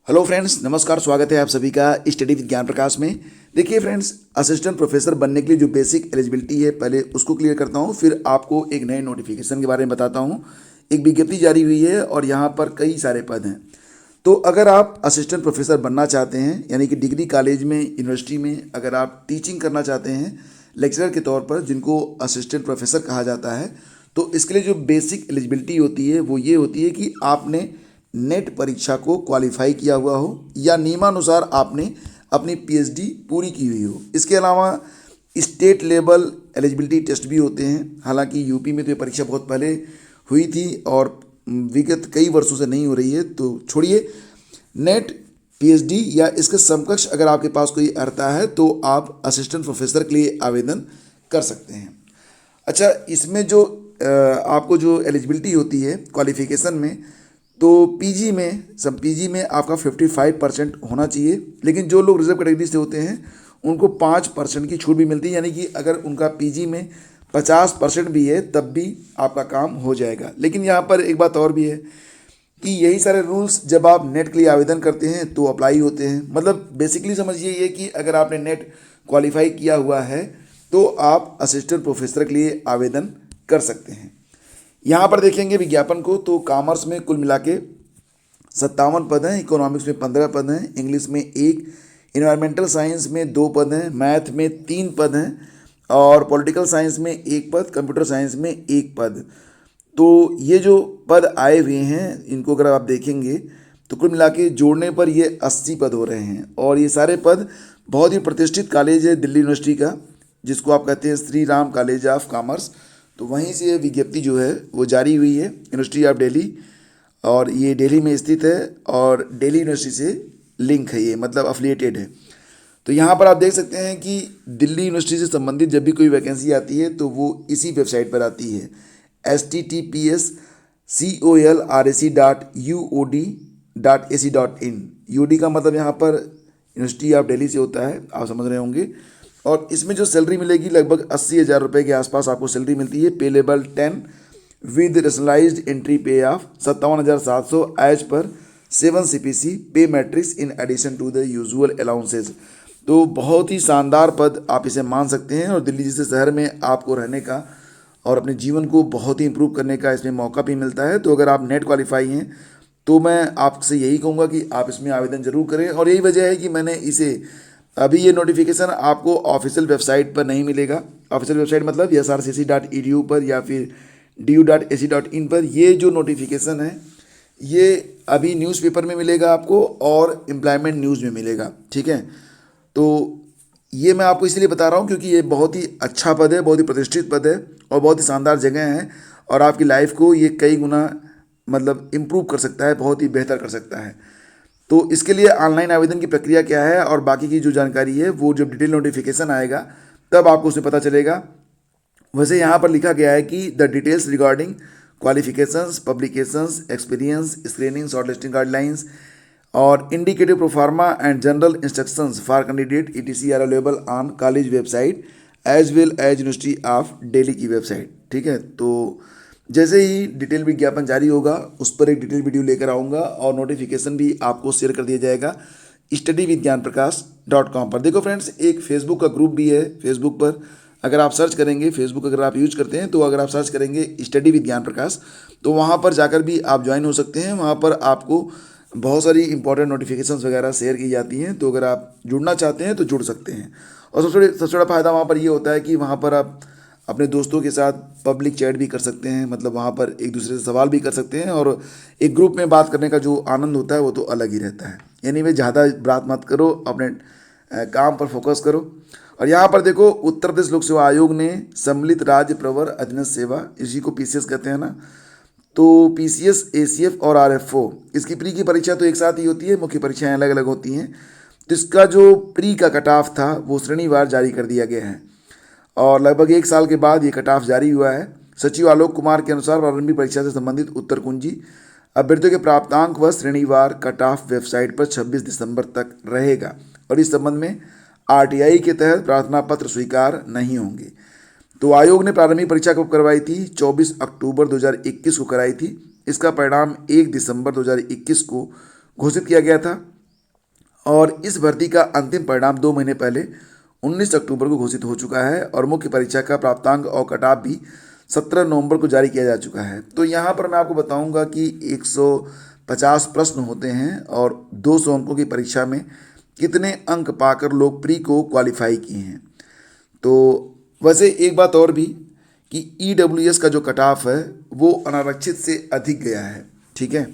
Hello friends, नमस्कार। स्वागत है आप सभी का स्टडी विद ज्ञान प्रकाश में। देखिए फ्रेंड्स, असिस्टेंट प्रोफेसर बनने के लिए जो बेसिक एलिजिबिलिटी है पहले उसको क्लियर करता हूँ, फिर आपको एक नए नोटिफिकेशन के बारे में बताता हूँ। एक विज्ञप्ति जारी हुई है और यहाँ पर कई सारे पद हैं। तो अगर आप असिस्टेंट प्रोफेसर बनना चाहते हैं, यानी कि डिग्री कॉलेज में, यूनिवर्सिटी में अगर आप टीचिंग करना चाहते हैं लेक्चरर के तौर पर, जिनको असिस्टेंट प्रोफेसर कहा जाता है, तो इसके लिए जो बेसिक एलिजिबिलिटी होती है वो ये होती है कि आपने नेट परीक्षा को क्वालिफाई किया हुआ हो या नियमानुसार आपने अपनी पीएचडी पूरी की हुई हो। इसके अलावा स्टेट लेवल एलिजिबिलिटी टेस्ट भी होते हैं। हालांकि यूपी में तो ये परीक्षा बहुत पहले हुई थी और विगत कई वर्षों से नहीं हो रही है, तो छोड़िए। नेट, पीएचडी या इसके समकक्ष अगर आपके पास कोई अर्हता है तो आप असिस्टेंट प्रोफेसर के लिए आवेदन कर सकते हैं। अच्छा, इसमें जो आपको जो एलिजिबिलिटी होती है क्वालिफिकेशन में, तो पीजी में आपका 55% होना चाहिए। लेकिन जो लोग रिजर्व कैटेगरी से होते हैं उनको 5% की छूट भी मिलती है, यानी कि अगर उनका पीजी में 50% भी है तब भी आपका काम हो जाएगा। लेकिन यहाँ पर एक बात और भी है कि यही सारे रूल्स जब आप नेट के लिए आवेदन करते हैं तो अप्लाई होते हैं। मतलब बेसिकली समझिए ये कि अगर आपने नेट क्वालिफाई किया हुआ है तो आप असिस्टेंट प्रोफेसर के लिए आवेदन कर सकते हैं। यहाँ पर देखेंगे विज्ञापन को, तो कॉमर्स में कुल मिला के 57 पद हैं, इकोनॉमिक्स में 15 पद हैं, इंग्लिश में 1, इन्वायरमेंटल साइंस में 2 पद हैं, मैथ में 3 पद हैं और पॉलिटिकल साइंस में 1 पद, कंप्यूटर साइंस में 1 पद। तो ये जो पद आए हुए हैं इनको अगर आप देखेंगे तो कुल मिला के जोड़ने पर ये 80 पद हो रहे हैं। और ये सारे पद बहुत ही प्रतिष्ठित कॉलेज है दिल्ली यूनिवर्सिटी का, जिसको आप कहते हैं Shri Ram college of commerce. तो वहीं से ये विज्ञप्ति जो है वो जारी हुई है, यूनिवर्सिटी ऑफ दिल्ली, और ये दिल्ली में स्थित है और दिल्ली यूनिवर्सिटी से लिंक है, ये मतलब अफिलिएटेड है। तो यहाँ पर आप देख सकते हैं कि दिल्ली यूनिवर्सिटी से संबंधित जब भी कोई वैकेंसी आती है तो वो इसी वेबसाइट पर आती है, https://colrec.uod.ac.in। यूडी का मतलब यहाँ पर यूनिवर्सिटी ऑफ दिल्ली से होता है, आप समझ रहे होंगे। और इसमें जो सैलरी मिलेगी लगभग 80,000 रुपये के आसपास आपको सैलरी मिलती है। Pay level 10 with rationalized entry pay of 57,700 as per 7 CPC pay matrix in addition to the usual allowances. तो बहुत ही शानदार पद आप इसे मान सकते हैं और दिल्ली जैसे शहर में आपको रहने का और अपने जीवन को बहुत ही इम्प्रूव करने का इसमें मौका भी मिलता है। तो अगर आप नेट क्वालिफाई हैं तो मैं आपसे यही कहूँगा कि आप इसमें आवेदन जरूर करें। और यही वजह है कि मैंने इसे अभी ये नोटिफिकेशन आपको ऑफिशियल वेबसाइट पर नहीं मिलेगा। ऑफिशियल वेबसाइट मतलब srcc.edu पर या फिर du.ac.in पर ये जो नोटिफिकेशन है ये अभी न्यूज़पेपर में मिलेगा आपको और एम्प्लॉयमेंट न्यूज़ में मिलेगा, ठीक है। तो ये मैं आपको इसलिए बता रहा हूँ क्योंकि ये बहुत ही अच्छा पद है, बहुत ही प्रतिष्ठित पद है और बहुत ही शानदार जगह है और आपकी लाइफ को ये कई गुना मतलब इम्प्रूव कर सकता है, बहुत ही बेहतर कर सकता है। तो इसके लिए ऑनलाइन आवेदन की प्रक्रिया क्या है और बाकी की जो जानकारी है वो जब डिटेल नोटिफिकेशन आएगा तब आपको उसमें पता चलेगा। वैसे यहाँ पर लिखा गया है कि the details regarding qualifications, publications, experience, screening, shortlisting guidelines और indicative proforma and general instructions for candidate ETC are available on college website as well as university of Delhi की वेबसाइट, ठीक है। तो जैसे ही डिटेल विज्ञापन जारी होगा उस पर एक डिटेल वीडियो लेकर आऊँगा और नोटिफिकेशन भी आपको शेयर कर दिया जाएगा studyvidgyanprakash.com पर। देखो फ्रेंड्स, एक फेसबुक का ग्रुप भी है। फेसबुक पर अगर आप सर्च करेंगे, फेसबुक अगर आप यूज करते हैं तो अगर आप सर्च करेंगे स्टडी विद ज्ञान प्रकाश तो वहाँ पर जाकर भी आप ज्वाइन हो सकते हैं। वहाँ पर आपको बहुत सारी इंपॉर्टेंट नोटिफिकेशंस वगैरह शेयर की जाती हैं, तो अगर आप जुड़ना चाहते हैं तो जुड़ सकते हैं। और सबसे बड़ा फ़ायदा वहाँ पर ये होता है कि वहाँ पर आप अपने दोस्तों के साथ पब्लिक चैट भी कर सकते हैं, मतलब वहाँ पर एक दूसरे से सवाल भी कर सकते हैं और एक ग्रुप में बात करने का जो आनंद होता है वो तो अलग ही रहता है। यानी वे ज़्यादा बात मत करो, अपने काम पर फोकस करो। और यहाँ पर देखो, उत्तर प्रदेश लोक सेवा आयोग ने सम्मिलित राज्य प्रवर अधीनस्थ सेवा, इसी को PCS कहते हैं ना, तो PCS, ACF और RFO इसकी प्री की परीक्षा तो एक साथ ही होती है, मुख्य परीक्षाएं अलग अलग होती हैं। तो इसका जो प्री का कट ऑफ था वो श्रेणीवार जारी कर दिया गया है और लगभग 1 साल के बाद ये कट ऑफ जारी हुआ है। सचिव आलोक कुमार के अनुसार प्रारंभिक परीक्षा से संबंधित उत्तर कुंजी अभ्यर्थियों के प्राप्तांक व श्रेणीवार कट ऑफ वेबसाइट पर 26 दिसंबर तक रहेगा और इस संबंध में RTI के तहत प्रार्थना पत्र स्वीकार नहीं होंगे। तो आयोग ने प्रारंभिक परीक्षा कब करवाई थी? 24 अक्टूबर 2021 को कराई थी। इसका परिणाम 1 दिसंबर 2021 को घोषित किया गया था। और इस भर्ती का अंतिम परिणाम 2 महीने पहले 19 अक्टूबर को घोषित हो चुका है और मुख्य परीक्षा का प्राप्तांक और कट ऑफ भी 17 नवंबर को जारी किया जा चुका है। तो यहाँ पर मैं आपको बताऊंगा कि 150 प्रश्न होते हैं और 200 अंकों की परीक्षा में कितने अंक पाकर लोग प्री को क्वालिफाई किए हैं। तो वैसे एक बात और भी कि EWS का जो कट ऑफ है वो अनारक्षित से अधिक गया है, ठीक है।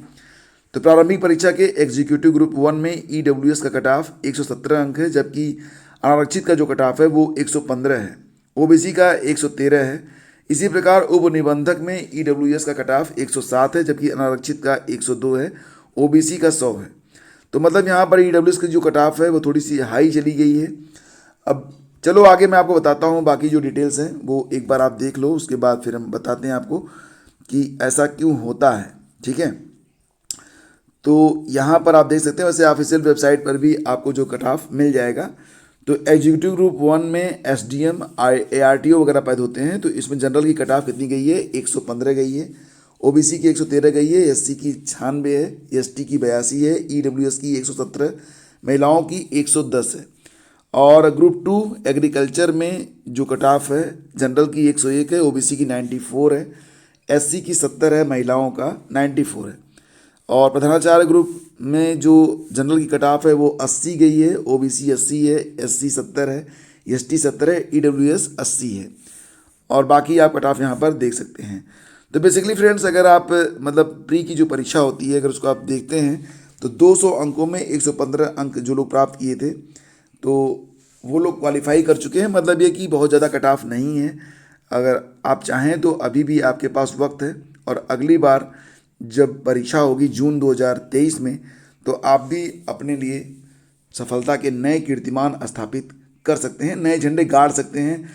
तो प्रारंभिक परीक्षा के एग्जीक्यूटिव ग्रुप 1 में EWS का कट ऑफ 117 अंक है, जबकि अनारक्षित का जो कट ऑफ है वो 115 है। OBC का 113 है। इसी प्रकार उप निबंधक में EWS का कट ऑफ 107 है, जबकि अनारक्षित का 102 है। OBC का 100 है। तो मतलब यहाँ पर EWS की जो कट ऑफ है वो थोड़ी सी हाई चली गई है। अब चलो आगे मैं आपको बताता हूँ, बाकी जो डिटेल्स हैं वो एक बार आप देख लो, उसके बाद फिर हम बताते हैं आपको कि ऐसा क्यों होता है, ठीक है। तो यहाँ पर आप देख सकते हैं, वैसे ऑफिशियल वेबसाइट पर भी आपको जो कट ऑफ मिल जाएगा। तो एग्जीक्यूटिव ग्रुप 1 में SDM ARTO वगैरह पद होते हैं। तो इसमें जनरल की कट ऑफ कितनी गई है? 115 गई है। OBC की 113 गई है। SC की 96 है। ST की 82 है। EWS की 117, महिलाओं की 110 है। और ग्रुप 2 एग्रीकल्चर में जो कट ऑफ है जनरल की 101 है। OBC की 94 है। SC की 70 है। महिलाओं का 94 है। और प्रधानाचार्य ग्रुप में जो जनरल की कट ऑफ है वो 80 गई है। OBC 80 है। SC 70 है। ST 70 है। EWS 80 है। और बाकी आप कट ऑफ यहाँ पर देख सकते हैं। तो बेसिकली फ्रेंड्स, अगर आप मतलब प्री की जो परीक्षा होती है अगर उसको आप देखते हैं तो 200 अंकों में 115 अंक जो लोग प्राप्त किए थे तो वो लोग क्वालिफाई कर चुके हैं। मतलब ये कि बहुत ज़्यादा कट ऑफ नहीं है। अगर आप चाहें तो अभी भी आपके पास वक्त है, और अगली बार जब परीक्षा होगी जून 2023 में तो आप भी अपने लिए सफलता के नए कीर्तिमान स्थापित कर सकते हैं, नए झंडे गाड़ सकते हैं।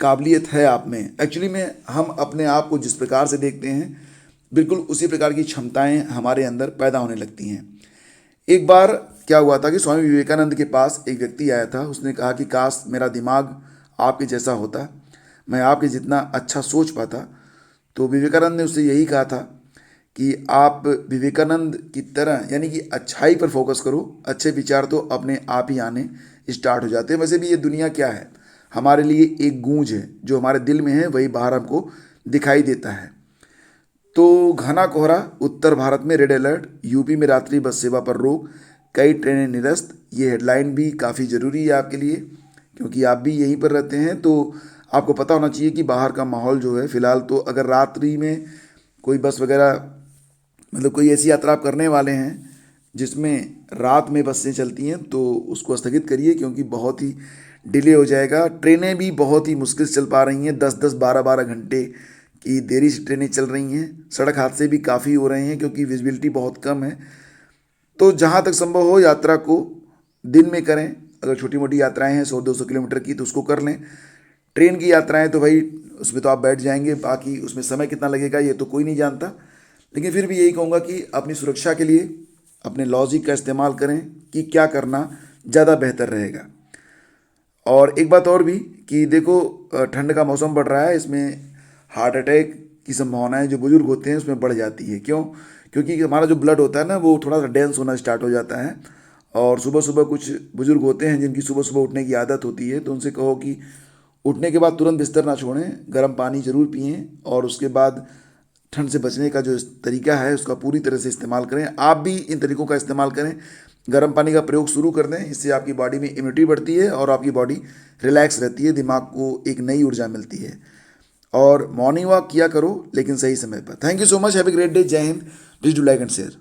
काबिलियत है आप में। एक्चुअली में हम अपने आप को जिस प्रकार से देखते हैं बिल्कुल उसी प्रकार की क्षमताएं हमारे अंदर पैदा होने लगती हैं। एक बार क्या हुआ था कि स्वामी विवेकानंद के पास एक व्यक्ति आया था। उसने कहा कि काश मेरा दिमाग आपके जैसा होता, मैं आपके जितना अच्छा सोच पाता। तो विवेकानंद ने उससे यही कहा था कि आप विवेकानंद की तरह यानी कि अच्छाई पर फोकस करो। अच्छे विचार तो अपने आप ही आने स्टार्ट हो जाते हैं। वैसे भी ये दुनिया क्या है, हमारे लिए एक गूंज है। जो हमारे दिल में है वही बाहर हमको दिखाई देता है। तो घना कोहरा, उत्तर भारत में रेड अलर्ट, यूपी में रात्रि बस सेवा पर रोक, कई ट्रेनें निरस्त। ये हेडलाइन भी काफ़ी ज़रूरी है आपके लिए, क्योंकि आप भी यहीं पर रहते हैं। तो आपको पता होना चाहिए कि बाहर का माहौल जो है फ़िलहाल, तो अगर रात्रि में कोई बस वगैरह मतलब कोई ऐसी यात्रा आप करने वाले हैं जिसमें रात में बसें चलती हैं तो उसको स्थगित करिए, क्योंकि बहुत ही डिले हो जाएगा। ट्रेनें भी बहुत ही मुश्किल से चल पा रही हैं। 10-10, 12-12 घंटे की देरी से ट्रेनें चल रही हैं। सड़क हादसे भी काफ़ी हो रहे हैं क्योंकि विजिबिलिटी बहुत कम है। तो जहाँ तक संभव हो यात्रा को दिन में करें। अगर छोटी मोटी यात्राएं हैं 100-200 किलोमीटर की तो उसको कर लें। ट्रेन की यात्राएं तो भाई उसमें तो आप बैठ जाएंगे, बाकी उसमें समय कितना लगेगा ये तो कोई नहीं जानता। लेकिन फिर भी यही कहूँगा कि अपनी सुरक्षा के लिए अपने लॉजिक का इस्तेमाल करें कि क्या करना ज़्यादा बेहतर रहेगा। और एक बात और भी कि देखो, ठंड का मौसम बढ़ रहा है, इसमें हार्ट अटैक की संभावनाएं जो बुजुर्ग होते हैं उसमें बढ़ जाती है। क्यों? क्योंकि हमारा जो ब्लड होता है ना वो थोड़ा सा डेंस होना स्टार्ट हो जाता है। और सुबह सुबह कुछ बुजुर्ग होते हैं जिनकी सुबह सुबह उठने की आदत होती है, तो उनसे कहो कि उठने के बाद तुरंत बिस्तर ना छोड़ें, गर्म पानी ज़रूर पिएं और उसके बाद ठंड से बचने का जो तरीका है उसका पूरी तरह से इस्तेमाल करें। आप भी इन तरीकों का इस्तेमाल करें। गर्म पानी का प्रयोग शुरू कर दें, इससे आपकी बॉडी में इम्यूनिटी बढ़ती है और आपकी बॉडी रिलैक्स रहती है, दिमाग को एक नई ऊर्जा मिलती है। और मॉर्निंग वॉक किया करो लेकिन सही समय पर। Thank you so much, have a great day. जय हिंद। Please do like and share.